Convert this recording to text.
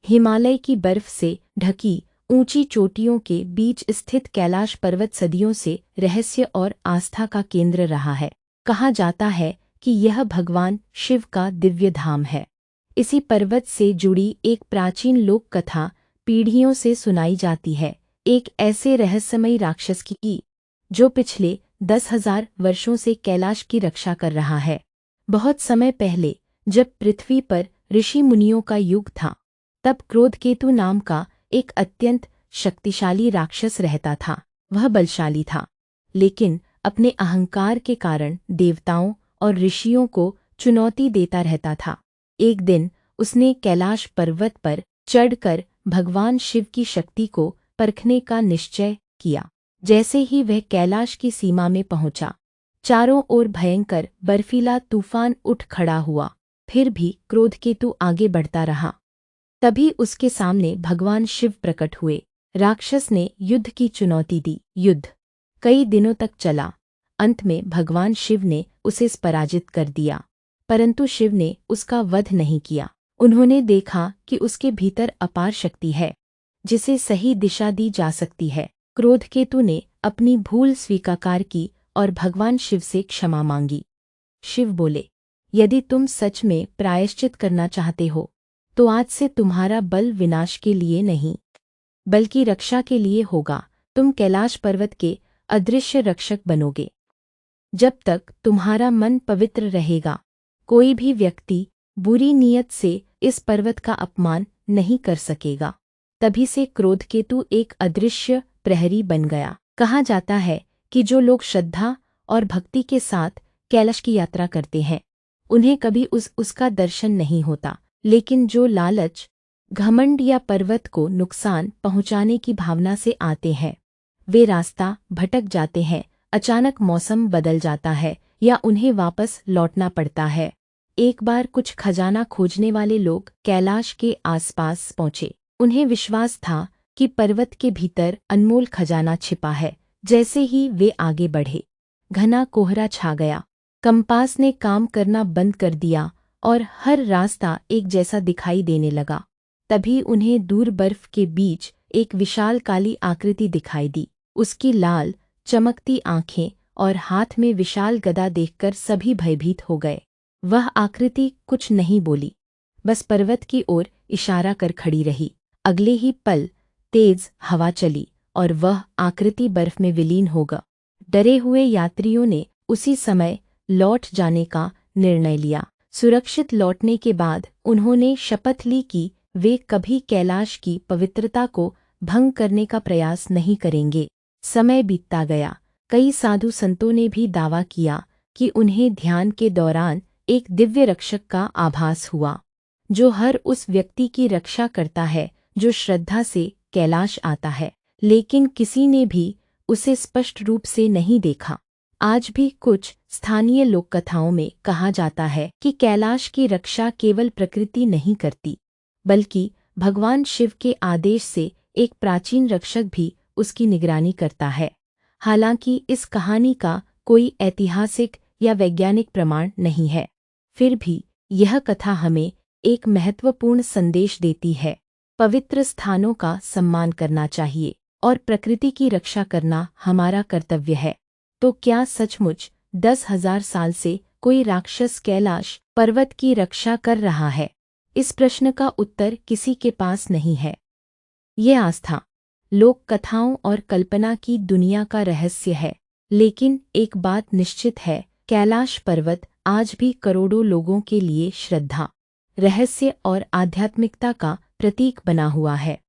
हिमालय की बर्फ से ढकी ऊंची चोटियों के बीच स्थित कैलाश पर्वत सदियों से रहस्य और आस्था का केंद्र रहा है। कहा जाता है कि यह भगवान शिव का दिव्य धाम है। इसी पर्वत से जुड़ी एक प्राचीन लोक कथा पीढ़ियों से सुनाई जाती है, एक ऐसे रहस्यमयी राक्षस की जो पिछले 10,000 वर्षों से कैलाश की रक्षा कर रहा है। बहुत समय पहले, जब पृथ्वी पर ऋषि मुनियों का युग था, तब क्रोधकेतु नाम का एक अत्यंत शक्तिशाली राक्षस रहता था। वह बलशाली था, लेकिन अपने अहंकार के कारण देवताओं और ऋषियों को चुनौती देता रहता था। एक दिन उसने कैलाश पर्वत पर चढ़कर भगवान शिव की शक्ति को परखने का निश्चय किया। जैसे ही वह कैलाश की सीमा में पहुंचा, चारों ओर भयंकर बर्फीला तूफान उठ खड़ा हुआ। फिर भी क्रोधकेतु आगे बढ़ता रहा। तभी उसके सामने भगवान शिव प्रकट हुए। राक्षस ने युद्ध की चुनौती दी। युद्ध कई दिनों तक चला। अंत में भगवान शिव ने उसे पराजित कर दिया, परंतु शिव ने उसका वध नहीं किया। उन्होंने देखा कि उसके भीतर अपार शक्ति है, जिसे सही दिशा दी जा सकती है। क्रोधकेतु ने अपनी भूल स्वीकार की और भगवान शिव से क्षमा मांगी। शिव बोले, यदि तुम सच में प्रायश्चित करना चाहते हो, तो आज से तुम्हारा बल विनाश के लिए नहीं, बल्कि रक्षा के लिए होगा। तुम कैलाश पर्वत के अदृश्य रक्षक बनोगे। जब तक तुम्हारा मन पवित्र रहेगा, कोई भी व्यक्ति बुरी नीयत से इस पर्वत का अपमान नहीं कर सकेगा। तभी से क्रोधकेतु एक अदृश्य प्रहरी बन गया। कहा जाता है कि जो लोग श्रद्धा और भक्ति के साथ कैलाश की यात्रा करते हैं, उन्हें कभी उसका दर्शन नहीं होता। लेकिन जो लालच, घमंड या पर्वत को नुकसान पहुंचाने की भावना से आते हैं, वे रास्ता भटक जाते हैं। अचानक मौसम बदल जाता है या उन्हें वापस लौटना पड़ता है। एक बार कुछ खजाना खोजने वाले लोग कैलाश के आसपास पहुंचे। उन्हें विश्वास था कि पर्वत के भीतर अनमोल खजाना छिपा है। जैसे ही वे आगे बढ़े, घना कोहरा छा गया। कंपास ने काम करना बंद कर दिया और हर रास्ता एक जैसा दिखाई देने लगा। तभी उन्हें दूर बर्फ के बीच एक विशाल काली आकृति दिखाई दी। उसकी लाल चमकती आंखें और हाथ में विशाल गदा देखकर सभी भयभीत हो गए। वह आकृति कुछ नहीं बोली, बस पर्वत की ओर इशारा कर खड़ी रही। अगले ही पल तेज हवा चली और वह आकृति बर्फ में विलीन हो गया। डरे हुए यात्रियों ने उसी समय लौट जाने का निर्णय लिया। सुरक्षित लौटने के बाद उन्होंने शपथ ली कि वे कभी कैलाश की पवित्रता को भंग करने का प्रयास नहीं करेंगे। समय बीतता गया। कई साधु संतों ने भी दावा किया कि उन्हें ध्यान के दौरान एक दिव्य रक्षक का आभास हुआ, जो हर उस व्यक्ति की रक्षा करता है जो श्रद्धा से कैलाश आता है। लेकिन किसी ने भी उसे स्पष्ट रूप से नहीं देखा। आज भी कुछ स्थानीय लोक कथाओं में कहा जाता है कि कैलाश की रक्षा केवल प्रकृति नहीं करती, बल्कि भगवान शिव के आदेश से एक प्राचीन रक्षक भी उसकी निगरानी करता है। हालांकि इस कहानी का कोई ऐतिहासिक या वैज्ञानिक प्रमाण नहीं है, फिर भी यह कथा हमें एक महत्वपूर्ण संदेश देती है। पवित्र स्थानों का सम्मान करना चाहिए और प्रकृति की रक्षा करना हमारा कर्तव्य है। तो क्या सचमुच 10,000 साल से कोई राक्षस कैलाश पर्वत की रक्षा कर रहा है? इस प्रश्न का उत्तर किसी के पास नहीं है। ये आस्था, लोक कथाओं और कल्पना की दुनिया का रहस्य है। लेकिन एक बात निश्चित है, कैलाश पर्वत आज भी करोड़ों लोगों के लिए श्रद्धा, रहस्य और आध्यात्मिकता का प्रतीक बना हुआ है।